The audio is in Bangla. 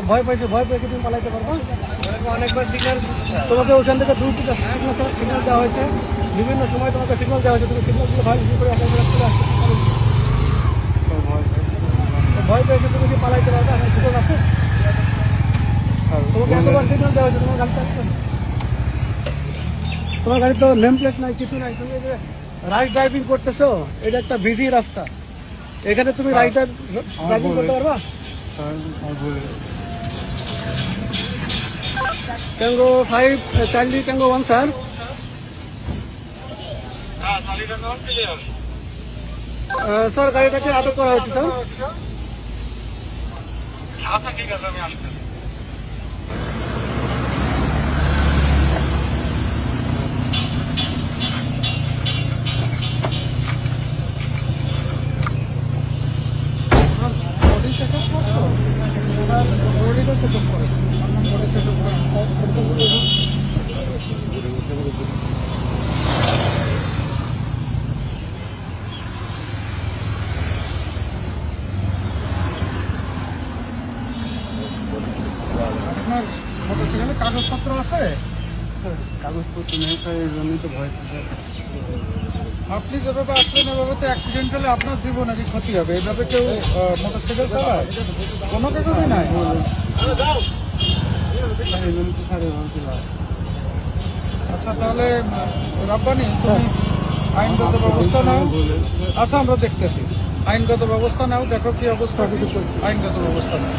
ভয় পাইছে, ভয় পেয়ে তুমি পালাইতে পারবো। অনেকবার সিগন্যাল তোমাকে ওখান থেকে দূর থেকে সিগন্যাল দেওয়া হয়েছে, বিভিন্ন সময় তোমাকে সিগন্যাল দেওয়া হয়েছে, তুমি সিগন্যালগুলো ভালো করে ভয় পেয়েছে তুমি কি পালাইতে পারবে? আমার সুযোগ আছে, তোমাকে এতবার সিগন্যাল দেওয়া হয়েছে, তোমার গাড়িতে আসবে, তোমার গাড়ি তো নেম প্লেট নাই, কিছু নাই, তুমি যে রাইড ড্রাইভিং করতেছো, এটা একটা বিজি রাস্তা, এখানে তুমি রাইডার ড্রাইভিং করতে পারবা? Tango 5 Charlie tango 1 sir. Sir গাড়িটাকে আটক করা হয়েছে স্যার। আচ্ছা ঠিক আছে, আমি আসছি। আপনার মোটরসাইকেলে কাগজপত্র আছে? কাগজপত্র নেই স্যার, এই জন্যই তো ভয় আছে। আপনি যেভাবে আসলেন এভাবে তো অ্যাক্সিডেন্ট হলে আপনার জীবনেরই ক্ষতি হবে। এইভাবে কেউ মোটরসাইকেল চালায়? কোনো কাগজই নাই। আচ্ছা তাহলে রাব্বানি, তুমি আইনগত ব্যবস্থা নাও। আচ্ছা আমরা দেখতেছি, আইনগত ব্যবস্থা নাও, দেখো কি অবস্থা, আইনগত ব্যবস্থা নাও।